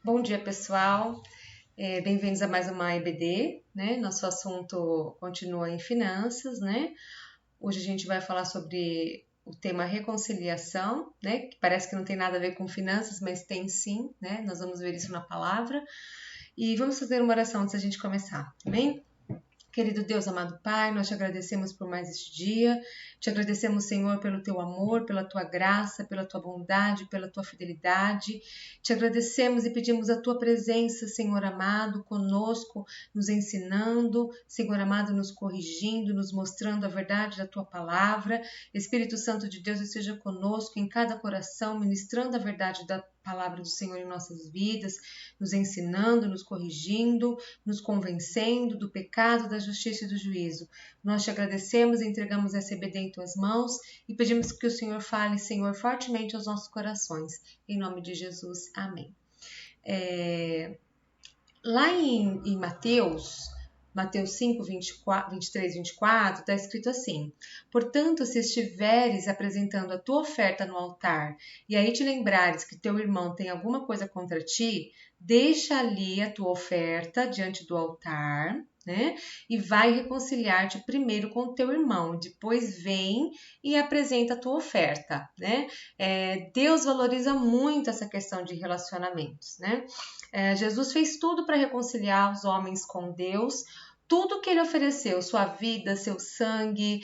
Bom dia, pessoal. Bem-vindos a mais uma EBD, né? Nosso assunto continua em finanças, né? Hoje a gente vai falar sobre o tema reconciliação, né? Que parece que não tem nada a ver com finanças, mas tem sim, né? Nós vamos ver isso na palavra. E vamos fazer uma oração antes da gente começar, amém? Querido Deus, amado Pai, nós te agradecemos por mais este dia. Te agradecemos, Senhor, pelo teu amor, pela tua graça, pela tua bondade, pela tua fidelidade. Te agradecemos e pedimos a tua presença, Senhor amado, conosco, nos ensinando, Senhor amado, nos corrigindo, nos mostrando a verdade da tua palavra. Espírito Santo de Deus, esteja conosco em cada coração, ministrando a verdade da palavra do Senhor em nossas vidas, nos ensinando, nos corrigindo, nos convencendo do pecado, da justiça e do juízo. Nós te agradecemos e entregamos essa EBD em tuas mãos e pedimos que o Senhor fale, Senhor, fortemente aos nossos corações. Em nome de Jesus, amém. Lá em Mateus 5, 23, 24, está escrito assim: Portanto, se estiveres apresentando a tua oferta no altar, e aí te lembrares que teu irmão tem alguma coisa contra ti, deixa ali a tua oferta diante do altar, né? E vai reconciliar-te primeiro com o teu irmão, depois vem e apresenta a tua oferta, né? Deus valoriza muito essa questão de relacionamentos, né? Jesus fez tudo para reconciliar os homens com Deus. Tudo que ele ofereceu, sua vida, seu sangue,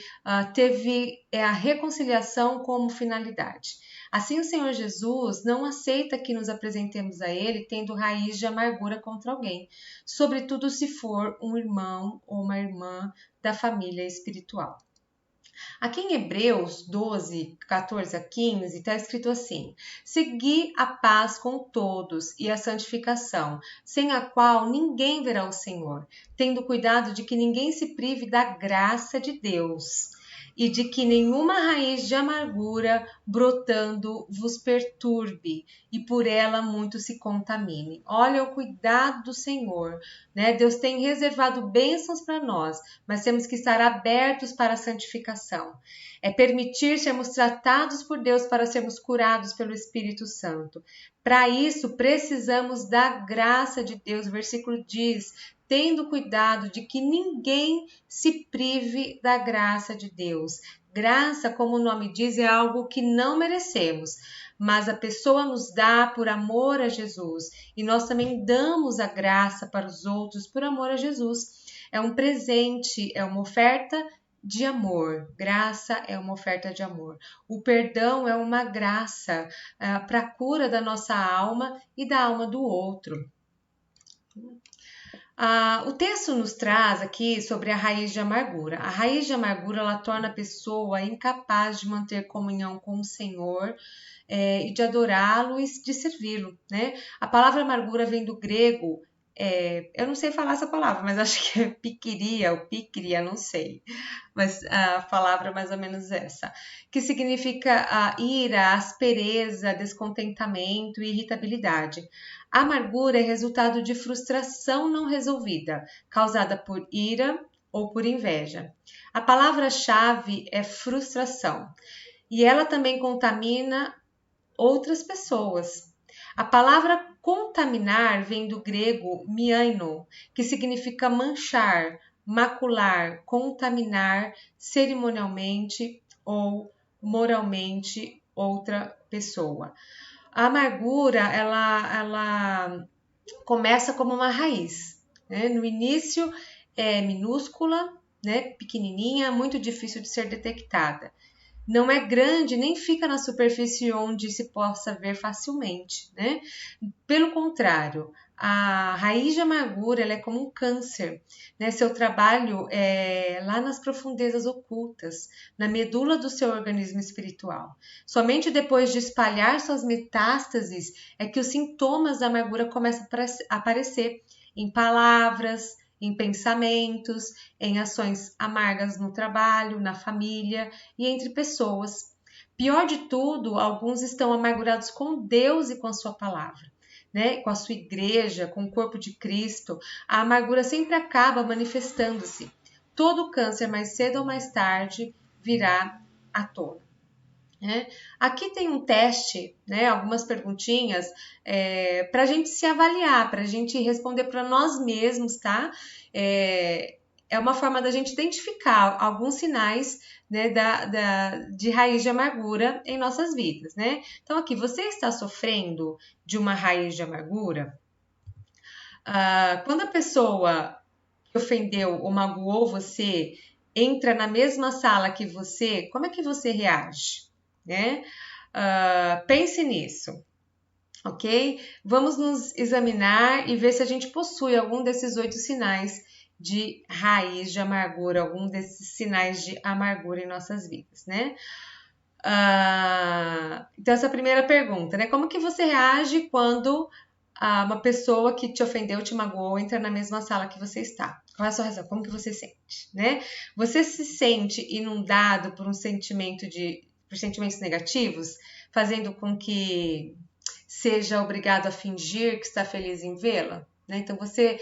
teve a reconciliação como finalidade. Assim, o Senhor Jesus não aceita que nos apresentemos a Ele tendo raiz de amargura contra alguém, sobretudo se for um irmão ou uma irmã da família espiritual. Aqui em Hebreus 12, 14 a 15, está escrito assim: Segui a paz com todos e a santificação, sem a qual ninguém verá o Senhor, tendo cuidado de que ninguém se prive da graça de Deus e de que nenhuma raiz de amargura brotando vos perturbe e por ela muito se contamine. Olha o cuidado do Senhor, né? Deus tem reservado bênçãos para nós, mas temos que estar abertos para a santificação. É permitir sermos tratados por Deus para sermos curados pelo Espírito Santo. Para isso, precisamos da graça de Deus. O versículo diz: tendo cuidado de que ninguém se prive da graça de Deus. Graça, como o nome diz, é algo que não merecemos, mas a pessoa nos dá por amor a Jesus, e nós também damos a graça para os outros por amor a Jesus. É um presente, é uma oferta de amor. Graça é uma oferta de amor. O perdão é uma graça para a cura da nossa alma e da alma do outro. O texto nos traz aqui sobre a raiz de amargura. A raiz de amargura ela torna a pessoa incapaz de manter comunhão com o Senhor e de adorá-lo e de servi-lo, né? A palavra amargura vem do grego, eu não sei falar essa palavra, mas acho que é piquiria ou picria, não sei. Mas a palavra é mais ou menos essa, que significa a ira, aspereza, descontentamento e irritabilidade. A amargura é resultado de frustração não resolvida, causada por ira ou por inveja. A palavra-chave é frustração, e ela também contamina outras pessoas. A palavra contaminar vem do grego miaino, que significa manchar, macular, contaminar cerimonialmente ou moralmente outra pessoa. A amargura, ela começa como uma raiz, né? No início é minúscula, né? Pequenininha, muito difícil de ser detectada. Não é grande, nem fica na superfície onde se possa ver facilmente, né? Pelo contrário, a raiz de amargura ela é como um câncer, né? Seu trabalho é lá nas profundezas ocultas, na medula do seu organismo espiritual. Somente depois de espalhar suas metástases é que os sintomas da amargura começam a aparecer em palavras, em pensamentos, em ações amargas no trabalho, na família e entre pessoas. Pior de tudo, alguns estão amargurados com Deus e com a sua palavra, né? Com a sua igreja, com o corpo de Cristo. A amargura sempre acaba manifestando-se. Todo câncer, mais cedo ou mais tarde, virá à tona. né? Aqui tem um teste, né? Algumas perguntinhas para a gente se avaliar, para a gente responder para nós mesmos, tá? É uma forma da gente identificar alguns sinais, né, de raiz de amargura em nossas vidas, né? Então, aqui, você está sofrendo de uma raiz de amargura? Quando a pessoa que ofendeu ou magoou você entra na mesma sala que você, como é que você reage? Né? Pense nisso, ok? Vamos nos examinar e ver se a gente possui algum desses 8 sinais de raiz de amargura, algum desses sinais de amargura em nossas vidas, né? Então, essa primeira pergunta, né? Como que você reage quando uma pessoa que te ofendeu, te magoou, entra na mesma sala que você está? Qual é a sua reação? Como que você sente, né? Você se sente inundado por por sentimentos negativos, fazendo com que seja obrigado a fingir que está feliz em vê-la, né? Então você,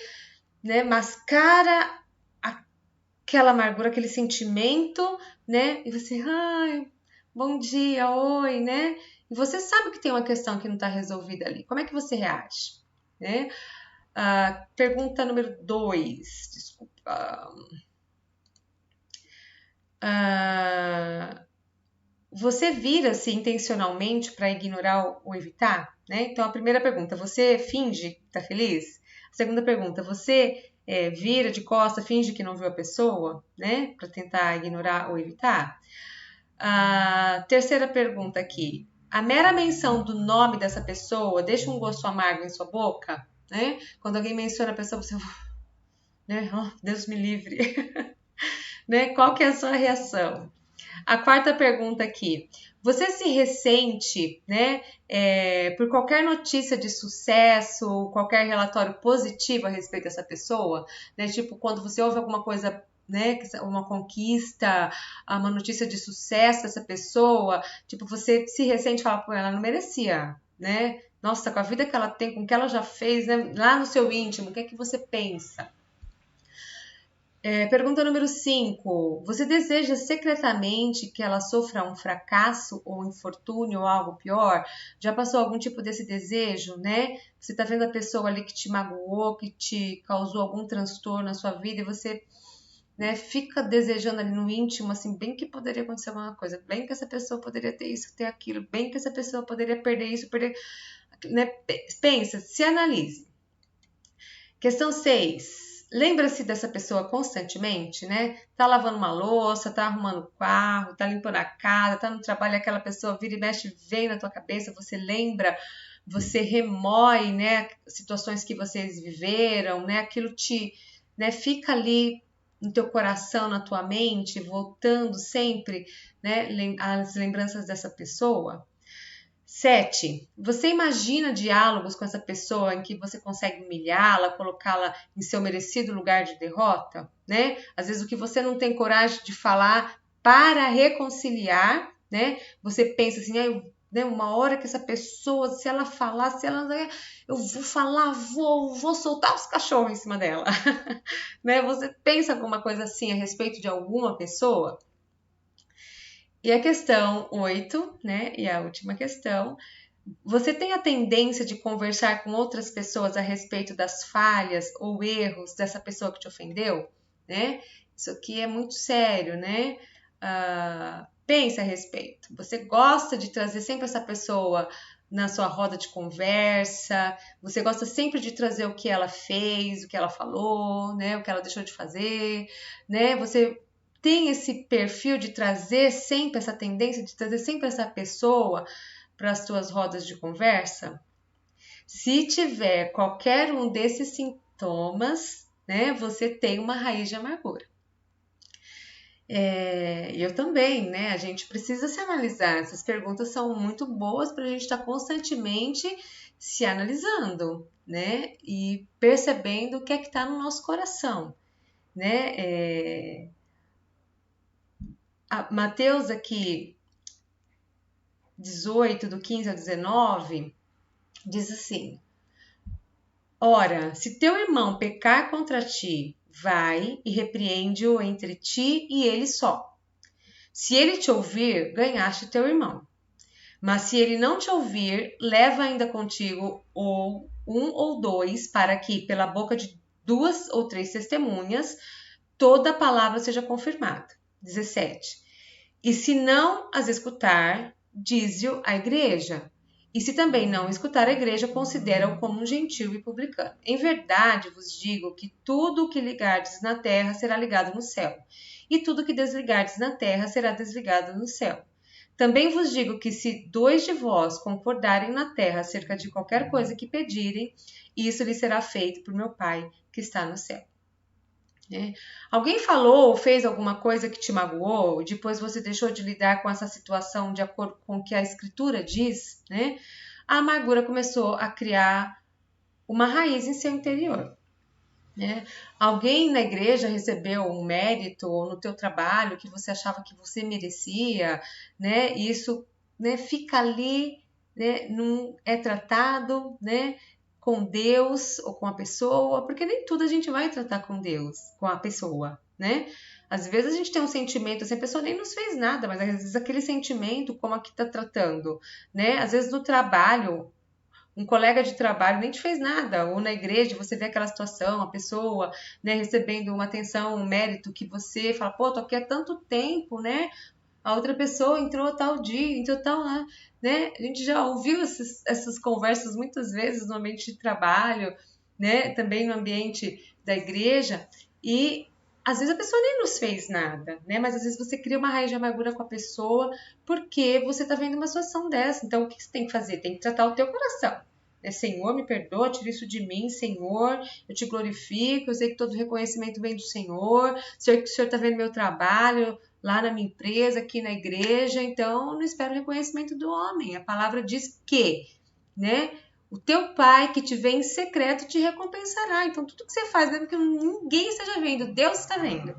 né, mascara aquela amargura, aquele sentimento, né? E você, ai, bom dia, oi, né? E você sabe que tem uma questão que não está resolvida ali. Como é que você reage, né? Pergunta número 2, desculpa. Você vira-se intencionalmente para ignorar ou evitar? Né? Então, a primeira pergunta, você finge que está feliz? A segunda pergunta, você vira de costa, finge que não viu a pessoa, né? Para tentar ignorar ou evitar? A terceira pergunta aqui, a mera menção do nome dessa pessoa deixa um gosto amargo em sua boca? Né? Quando alguém menciona a pessoa, você... Né? Oh, Deus me livre. Né? Qual que é a sua reação? A quarta pergunta aqui. Você se ressente, né, por qualquer notícia de sucesso, qualquer relatório positivo a respeito dessa pessoa? Né? Tipo, quando você ouve alguma coisa, né, uma conquista, uma notícia de sucesso dessa pessoa, tipo, você se ressente e fala, pô, ela não merecia, né? Nossa, com a vida que ela tem, com o que ela já fez, né, lá no seu íntimo, o que é que você pensa? Pergunta número 5. Você deseja secretamente que ela sofra um fracasso ou um infortúnio ou algo pior? Já passou algum tipo desse desejo, né? Você tá vendo a pessoa ali que te magoou, que te causou algum transtorno na sua vida e você, né, fica desejando ali no íntimo, assim, bem que poderia acontecer alguma coisa, bem que essa pessoa poderia ter isso, ter aquilo, bem que essa pessoa poderia perder isso, perder... Né? Pensa, se analise. Questão 6. Lembra-se dessa pessoa constantemente, né? Tá lavando uma louça, tá arrumando o carro, tá limpando a casa, tá no trabalho, aquela pessoa vira e mexe, vem na tua cabeça, você lembra, você remói, né, situações que vocês viveram, né? Aquilo te, né, fica ali no teu coração, na tua mente, voltando sempre, né, as lembranças dessa pessoa. 7. Você imagina diálogos com essa pessoa em que você consegue humilhá-la, colocá-la em seu merecido lugar de derrota, né? Às vezes o que você não tem coragem de falar para reconciliar, né? Você pensa assim, né, uma hora que essa pessoa, se ela falar, eu vou falar, vou soltar os cachorros em cima dela, né? Você pensa alguma coisa assim a respeito de alguma pessoa? E a questão 8, né? E a última questão. Você tem a tendência de conversar com outras pessoas a respeito das falhas ou erros dessa pessoa que te ofendeu? Né? Isso aqui é muito sério, né? Pense a respeito. Você gosta de trazer sempre essa pessoa na sua roda de conversa? Você gosta sempre de trazer o que ela fez, o que ela falou, né? O que ela deixou de fazer, né? Você tem esse perfil de trazer sempre essa tendência de trazer sempre essa pessoa para as suas rodas de conversa? Se tiver qualquer um desses sintomas, né, você tem uma raiz de amargura. Eu também, né? A gente precisa se analisar. Essas perguntas são muito boas para a gente estar constantemente se analisando, né? E percebendo o que é que está no nosso coração, né? Mateus aqui 18, do 15 a 19, diz assim: ora, se teu irmão pecar contra ti, vai e repreende-o entre ti e ele só. Se ele te ouvir, ganhaste teu irmão. Mas se ele não te ouvir, leva ainda contigo ou um ou dois, para que, pela boca de 2 ou 3 testemunhas, toda a palavra seja confirmada. 17. E se não as escutar, dize-o à igreja. E se também não escutar a igreja, considera-o como um gentio e publicano. Em verdade vos digo que tudo o que ligardes na terra será ligado no céu, e tudo o que desligardes na terra será desligado no céu. Também vos digo que se 2 de vós concordarem na terra acerca de qualquer coisa que pedirem, isso lhe será feito por meu Pai que está no céu. Alguém falou ou fez alguma coisa que te magoou, depois você deixou de lidar com essa situação de acordo com o que a Escritura diz, né? A amargura começou a criar uma raiz em seu interior. Alguém na igreja recebeu um mérito ou no teu trabalho que você achava que você merecia, e isso fica ali, não é tratado, com Deus ou com a pessoa, porque nem tudo a gente vai tratar com Deus, com a pessoa, Às vezes a gente tem um sentimento, assim, a pessoa nem nos fez nada, mas às vezes aquele sentimento, como aqui tá tratando, Às vezes no trabalho, um colega de trabalho nem te fez nada, ou na igreja você vê aquela situação, a pessoa, recebendo uma atenção, um mérito que você fala, pô, tô aqui há tanto tempo, A outra pessoa entrou tal dia, entrou tal, A gente já ouviu essas conversas muitas vezes no ambiente de trabalho, Também no ambiente da igreja, e às vezes a pessoa nem nos fez nada, Mas às vezes você cria uma raiz de amargura com a pessoa porque você tá vendo uma situação dessa. Então o que você tem que fazer? Tem que tratar o teu coração. Senhor, me perdoa, tira isso de mim, Senhor, eu te glorifico, eu sei que todo reconhecimento vem do Senhor, sei que o Senhor está vendo meu trabalho lá na minha empresa, aqui na igreja, então não espero reconhecimento do homem. A palavra diz que, o teu pai que te vê em secreto te recompensará. Então tudo que você faz, mesmo que ninguém esteja vendo, Deus está vendo,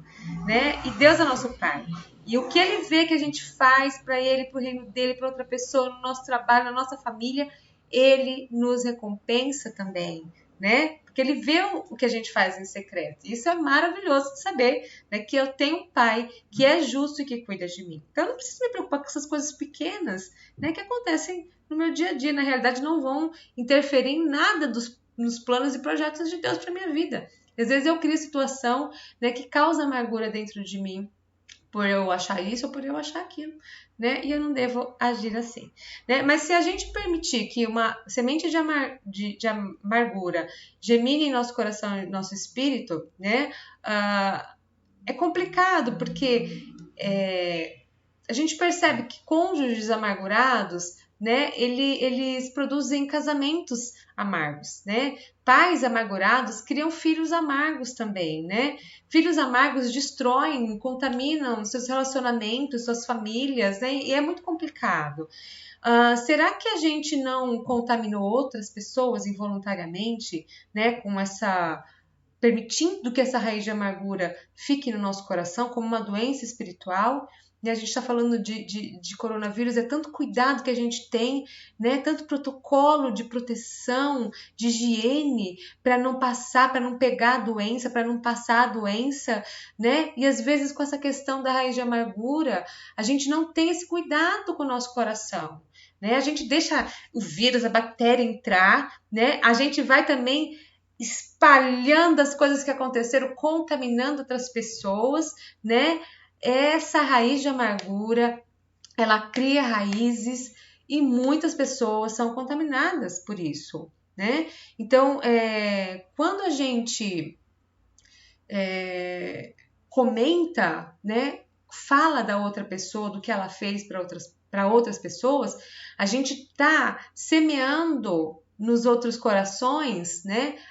E Deus é nosso pai. E o que ele vê que a gente faz para ele, para o reino dele, para outra pessoa, no nosso trabalho, na nossa família, ele nos recompensa também, Porque ele vê o que a gente faz em secreto. Isso é maravilhoso de saber, que eu tenho um pai que é justo e que cuida de mim. Então, eu não preciso me preocupar com essas coisas pequenas, que acontecem no meu dia a dia. Na realidade, não vão interferir em nada nos planos e projetos de Deus para minha vida. Às vezes eu crio situação, que causa amargura dentro de mim, por eu achar isso ou por eu achar aquilo, E eu não devo agir assim, Mas se a gente permitir que uma semente de amargura germine em nosso coração e nosso espírito, é complicado, porque a gente percebe que cônjuges amargurados, eles produzem casamentos amargos, Pais amargurados criam filhos amargos também, Filhos amargos destroem, contaminam seus relacionamentos, suas famílias, E é muito complicado. Será que a gente não contaminou outras pessoas involuntariamente, com essa... permitindo que essa raiz de amargura fique no nosso coração como uma doença espiritual? A gente está falando de coronavírus, é tanto cuidado que a gente tem, Tanto protocolo de proteção, de higiene, para não passar, para não pegar a doença, para não passar a doença, E às vezes com essa questão da raiz de amargura, a gente não tem esse cuidado com o nosso coração, A gente deixa o vírus, a bactéria entrar, A gente vai também espalhando as coisas que aconteceram, contaminando outras pessoas, Essa raiz de amargura, ela cria raízes e muitas pessoas são contaminadas por isso, Então, quando a gente comenta, fala da outra pessoa, do que ela fez para outras pessoas, a gente está semeando nos outros corações,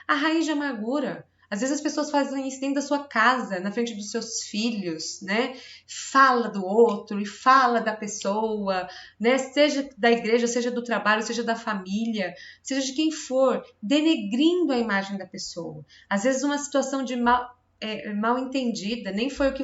a raiz de amargura. Às vezes as pessoas fazem isso dentro da sua casa, na frente dos seus filhos, Fala do outro e fala da pessoa, Seja da igreja, seja do trabalho, seja da família, seja de quem for, denegrindo a imagem da pessoa. Às vezes uma situação de mal entendida, nem foi o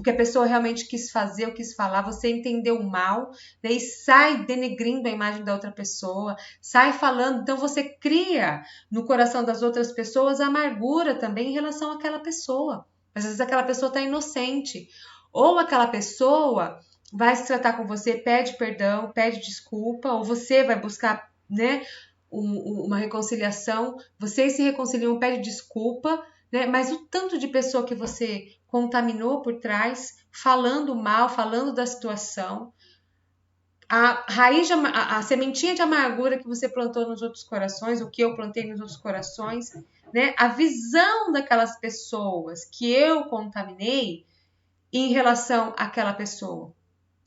que a pessoa realmente quis fazer ou quis falar, você entendeu mal, e sai denegrindo a imagem da outra pessoa, sai falando, então você cria no coração das outras pessoas amargura também em relação àquela pessoa. Às vezes aquela pessoa está inocente, ou aquela pessoa vai se tratar com você, pede perdão, pede desculpa, ou você vai buscar, né, uma reconciliação, vocês se reconciliam, pede desculpa, né, mas o tanto de pessoa que você contaminou por trás, falando mal, falando da situação, a sementinha de amargura que você plantou nos outros corações, o que eu plantei nos outros corações, né, a visão daquelas pessoas que eu contaminei em relação àquela pessoa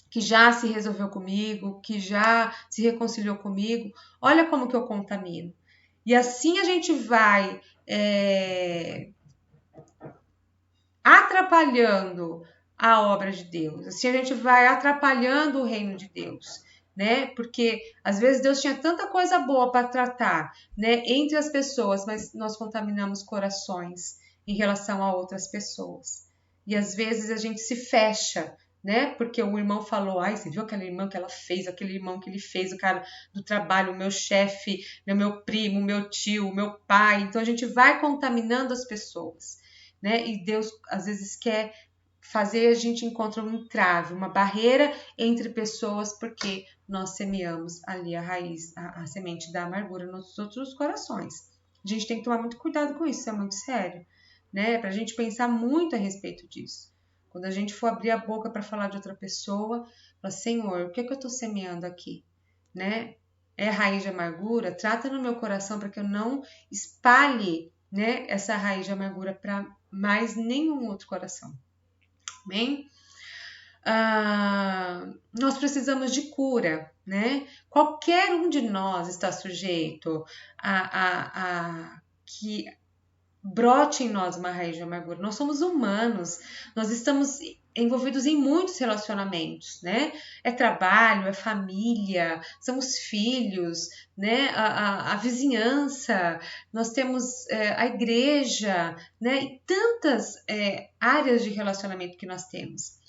que já se resolveu comigo, que já se reconciliou comigo, olha como que eu contamino. E assim a gente vai atrapalhando a obra de Deus, assim a gente vai atrapalhando o reino de Deus, né? Porque às vezes Deus tinha tanta coisa boa para tratar, né, entre as pessoas, mas nós contaminamos corações em relação a outras pessoas. E às vezes a gente se fecha, né? Porque o irmão falou, ai, você viu aquela irmã que ela fez, aquele irmão que ele fez, o cara do trabalho, o meu chefe, né, meu primo, meu tio, meu pai. Então a gente vai contaminando as pessoas, né? E Deus às vezes quer fazer a gente encontrar um entrave, uma barreira entre pessoas, porque nós semeamos ali a raiz, a semente da amargura nos outros corações. A gente tem que tomar muito cuidado com isso é muito sério, né? Pra gente pensar muito a respeito disso. Quando a gente for abrir a boca para falar de outra pessoa, fala, Senhor, o que é que eu estou semeando aqui, né? É raiz de amargura? Trata no meu coração para que eu não espalhe, né, essa raiz de amargura para mais nenhum outro coração. Amém? Nós precisamos de cura, né? Qualquer um de nós está sujeito a que brote em nós uma raiz de amargura. Nós somos humanos, nós estamos envolvidos em muitos relacionamentos, né? É trabalho, é família, são os filhos, né? A vizinhança, nós temos a igreja, né? E tantas áreas de relacionamento que nós temos.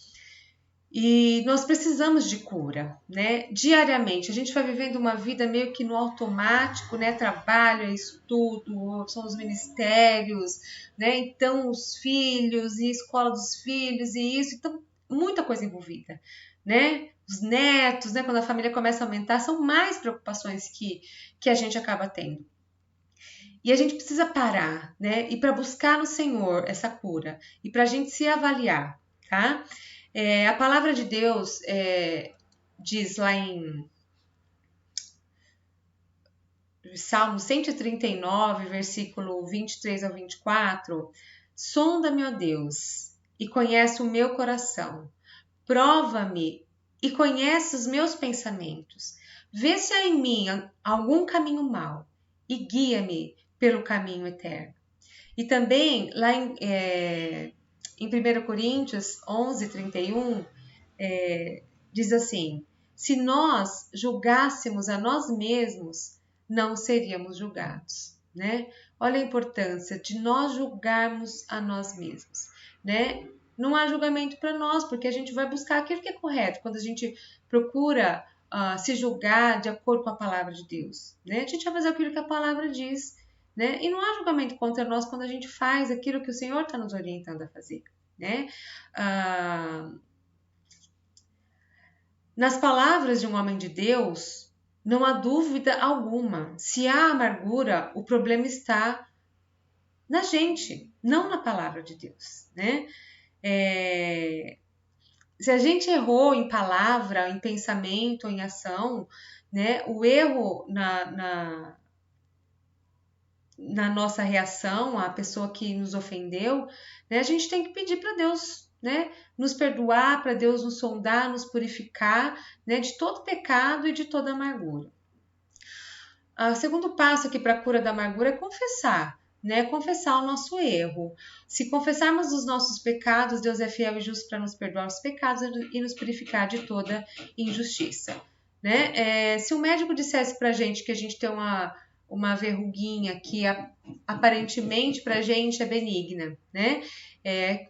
E nós precisamos de cura, né? Diariamente. A gente vai vivendo uma vida meio que no automático, né? Trabalho, estudo, são os ministérios, né? Então, os filhos e escola dos filhos e isso. Então, muita coisa envolvida, né? Os netos, né? Quando a família começa a aumentar, são mais preocupações que a gente acaba tendo. E a gente precisa parar, né? E para buscar no Senhor essa cura. E para a gente se avaliar, tá? A palavra de Deus diz lá em Salmo 139, versículo 23 ao 24, sonda-me, ó Deus, e conhece o meu coração. Prova-me e conhece os meus pensamentos. Vê se há em mim algum caminho mau e guia-me pelo caminho eterno. E também lá em 1 Coríntios 11, 31, diz assim, se nós julgássemos a nós mesmos, não seríamos julgados, né? Olha a importância de nós julgarmos a nós mesmos, né? Não há julgamento para nós, porque a gente vai buscar aquilo que é correto, quando a gente procura se julgar de acordo com a palavra de Deus, né? A gente vai fazer aquilo que a palavra diz, né? E não há julgamento contra nós quando a gente faz aquilo que o Senhor está nos orientando a fazer, né? Nas palavras de um homem de Deus, não há dúvida alguma. Se há amargura, o problema está na gente, não na palavra de Deus, né? Se a gente errou em palavra, em pensamento, em ação, né? O erro na nossa reação à pessoa que nos ofendeu, né? A gente tem que pedir para Deus, né, nos perdoar, para Deus nos sondar, nos purificar, né, de todo pecado e de toda amargura. O segundo passo aqui para a cura da amargura é confessar, né, confessar o nosso erro. Se confessarmos os nossos pecados, Deus é fiel e justo para nos perdoar os pecados e nos purificar de toda injustiça, né? Se o médico dissesse para a gente que a gente tem uma verruguinha que aparentemente para a gente é benigna, né?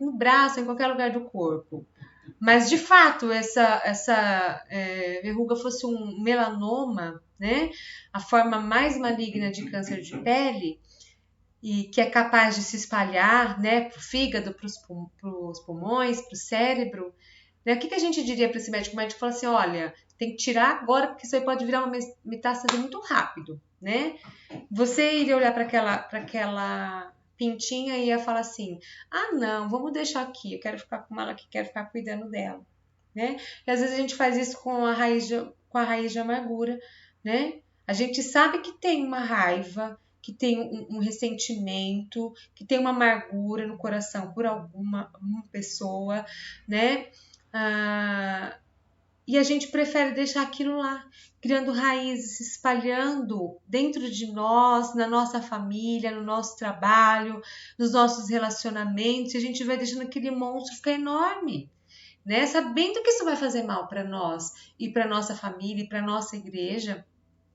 No braço, em qualquer lugar do corpo. Mas, de fato, essa verruga fosse um melanoma, né? A forma mais maligna de câncer de pele, e que é capaz de se espalhar, né? Para o fígado, para os pulmões, para o cérebro. Né? O que a gente diria para esse médico? O médico fala assim, olha, tem que tirar agora, porque isso aí pode virar uma metástase muito rápido, né? Você iria olhar para aquela pintinha e ia falar assim, ah, não, vamos deixar aqui, eu quero ficar com ela aqui, quero ficar cuidando dela, né? E às vezes a gente faz isso com a raiz de amargura, né? A gente sabe que tem uma raiva, que tem um ressentimento, que tem uma amargura no coração por uma pessoa, né? E a gente prefere deixar aquilo lá, criando raízes, se espalhando dentro de nós, na nossa família, no nosso trabalho, nos nossos relacionamentos, e a gente vai deixando aquele monstro ficar enorme, né? Sabendo que isso vai fazer mal para nós e para nossa família e para nossa igreja,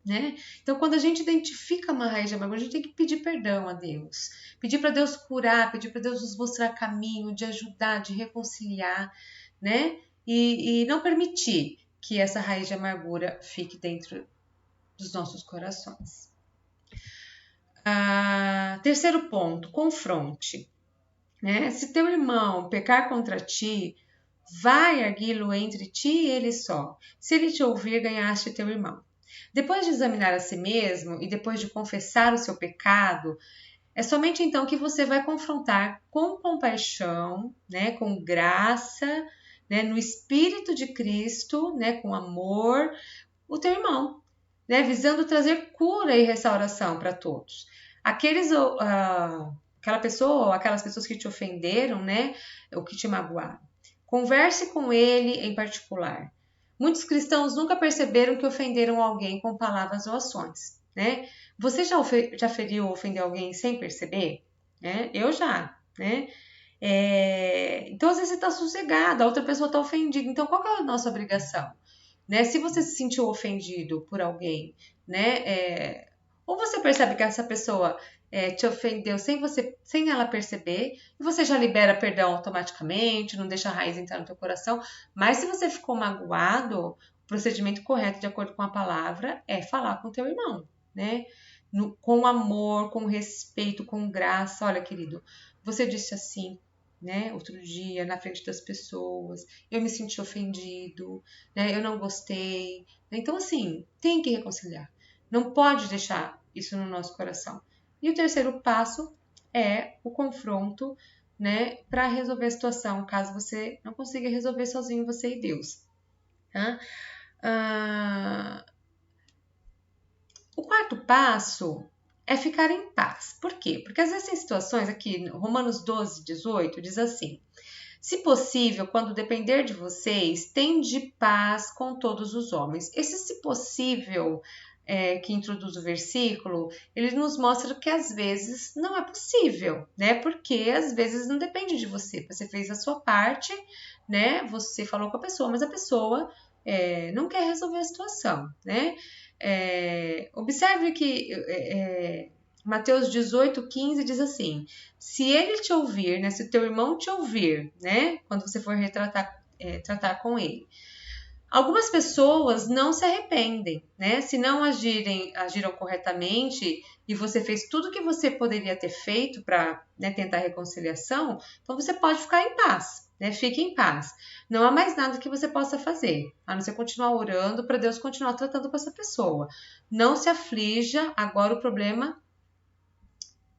né? Então, quando a gente identifica uma raiz de amargura, a gente tem que pedir perdão a Deus, pedir para Deus curar, pedir para Deus nos mostrar caminho, de ajudar, de reconciliar, né? E não permitir que essa raiz de amargura fique dentro dos nossos corações. Terceiro ponto, confronte. Né? Se teu irmão pecar contra ti, vai arguí-lo entre ti e ele só. Se ele te ouvir, ganhaste teu irmão. Depois de examinar a si mesmo e depois de confessar o seu pecado, é somente então que você vai confrontar com compaixão, né, com graça, né, no Espírito de Cristo, né, com amor, o teu irmão, né, visando trazer cura e restauração para todos. Aquela pessoa ou aquelas pessoas que te ofenderam, né, ou que te magoaram. Converse com ele em particular. Muitos cristãos nunca perceberam que ofenderam alguém com palavras ou ações, né? Você já feriu ou ofendeu alguém sem perceber? Né? Eu já, né? Então, às vezes você está sossegado, a outra pessoa está ofendida. Então, qual que é a nossa obrigação? Né? Se você se sentiu ofendido por alguém, né? Ou você percebe que essa pessoa te ofendeu sem ela perceber, e você já libera perdão automaticamente, não deixa a raiz entrar no teu coração. Mas se você ficou magoado, o procedimento correto, de acordo com a palavra, é falar com o teu irmão, né? Com amor, com respeito, com graça. Olha, querido, você disse assim, né, outro dia, na frente das pessoas, eu me senti ofendido, né, eu não gostei. Então, assim, tem que reconciliar. Não pode deixar isso no nosso coração. E o terceiro passo é o confronto, né, para resolver a situação, caso você não consiga resolver sozinho, você e Deus. Tá? O quarto passo é ficar em paz. Por quê? Porque às vezes tem situações aqui, Romanos 12, 18, diz assim: se possível, quando depender de vocês, tende paz com todos os homens. Esse se possível que introduz o versículo, ele nos mostra que às vezes não é possível, né? Porque às vezes não depende de você. Você fez a sua parte, né? Você falou com a pessoa, mas a pessoa não quer resolver a situação, né? Observe que Mateus 18:15 diz assim: se ele te ouvir, né, se o teu irmão te ouvir, né, quando você for tratar com ele. Algumas pessoas não se arrependem, né? Se não agiram corretamente e você fez tudo o que você poderia ter feito para, né, tentar reconciliação, então você pode ficar em paz, né? Fique em paz. Não há mais nada que você possa fazer, a não ser continuar orando para Deus continuar tratando com essa pessoa. Não se aflija, agora o problema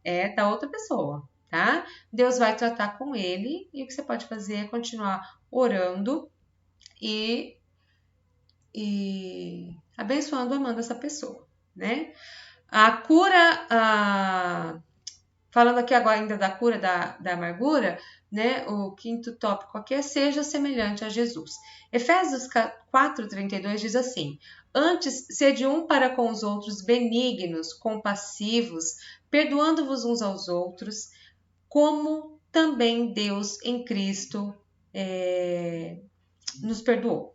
é da outra pessoa, tá? Deus vai tratar com ele e o que você pode fazer é continuar orando e abençoando, amando essa pessoa, né? A cura, falando aqui agora ainda da cura da amargura, né? O quinto tópico aqui é: seja semelhante a Jesus. Efésios 4:32 diz assim: antes, sede um para com os outros benignos, compassivos, perdoando-vos uns aos outros, como também Deus em Cristo nos perdoou.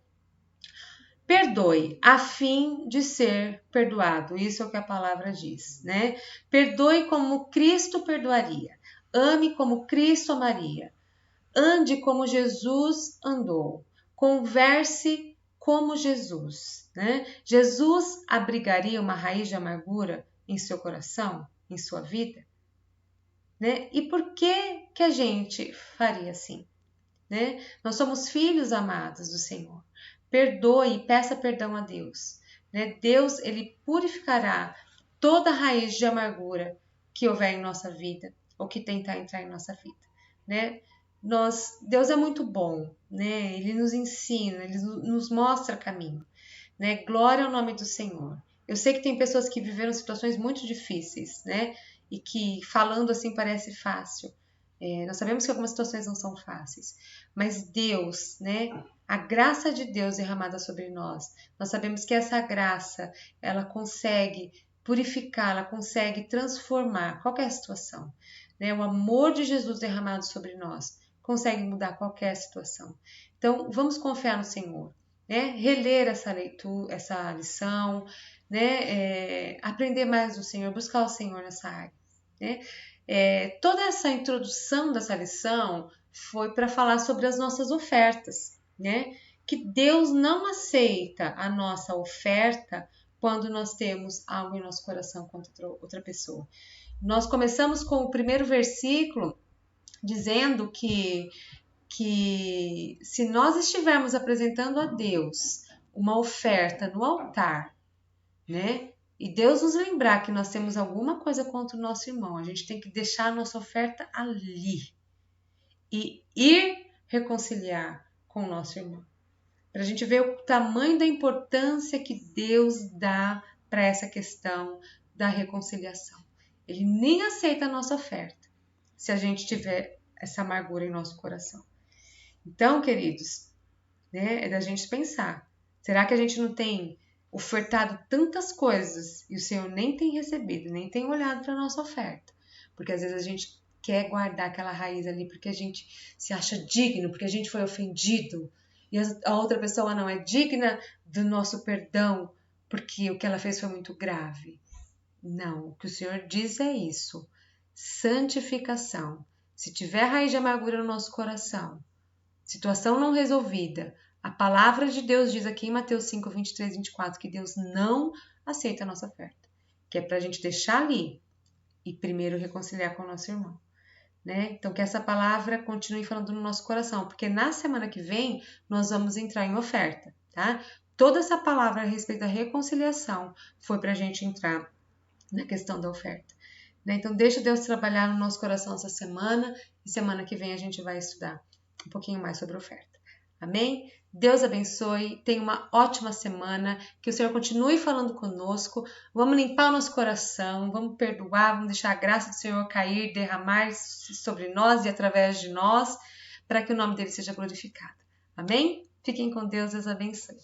Perdoe, a fim de ser perdoado. Isso é o que a palavra diz, né? Perdoe como Cristo perdoaria. Ame como Cristo amaria. Ande como Jesus andou. Converse como Jesus, né? Jesus abrigaria uma raiz de amargura em seu coração, em sua vida? Né? E por que a gente faria assim? né? Nós somos filhos amados do Senhor. Perdoe e peça perdão a Deus, né? Deus, ele purificará toda raiz de amargura que houver em nossa vida ou que tentar entrar em nossa vida, né? Deus é muito bom, né? Ele nos ensina, ele nos mostra caminho, né? Glória ao nome do Senhor. Eu sei que tem pessoas que viveram situações muito difíceis, né? E que falando assim parece fácil. Nós sabemos que algumas situações não são fáceis, mas Deus, né? A graça de Deus derramada sobre nós sabemos que essa graça, ela consegue purificar, ela consegue transformar qualquer situação, né? O amor de Jesus derramado sobre nós consegue mudar qualquer situação. Então, vamos confiar no Senhor, né? Reler essa leitura, essa lição, né? Aprender mais do Senhor, buscar o Senhor nessa área, né? Toda essa introdução dessa lição foi para falar sobre as nossas ofertas, né? Que Deus não aceita a nossa oferta quando nós temos algo em nosso coração contra outra pessoa. Nós começamos com o primeiro versículo dizendo que se nós estivermos apresentando a Deus uma oferta no altar, né? E Deus nos lembrar que nós temos alguma coisa contra o nosso irmão, a gente tem que deixar a nossa oferta ali e ir reconciliar com o nosso irmão. Para a gente ver o tamanho da importância que Deus dá para essa questão da reconciliação. Ele nem aceita a nossa oferta se a gente tiver essa amargura em nosso coração. Então, queridos, né, é da gente pensar, será que a gente não tem ofertado tantas coisas e o Senhor nem tem recebido, nem tem olhado para a nossa oferta? Porque às vezes a gente quer guardar aquela raiz ali porque a gente se acha digno, porque a gente foi ofendido e a outra pessoa não é digna do nosso perdão porque o que ela fez foi muito grave. Não, o que o Senhor diz é isso, santificação. Se tiver raiz de amargura no nosso coração, situação não resolvida, a palavra de Deus diz aqui em Mateus 5, 23, 24, que Deus não aceita a nossa oferta, que é para a gente deixar ali e primeiro reconciliar com o nosso irmão, né? Então, que essa palavra continue falando no nosso coração, porque na semana que vem nós vamos entrar em oferta, tá? Toda essa palavra a respeito da reconciliação foi para a gente entrar na questão da oferta, né? Então, deixa Deus trabalhar no nosso coração essa semana e semana que vem a gente vai estudar um pouquinho mais sobre oferta. Amém? Deus abençoe, tenha uma ótima semana, que o Senhor continue falando conosco, vamos limpar o nosso coração, vamos perdoar, vamos deixar a graça do Senhor cair, derramar sobre nós e através de nós, para que o nome dele seja glorificado. Amém? Fiquem com Deus, Deus abençoe.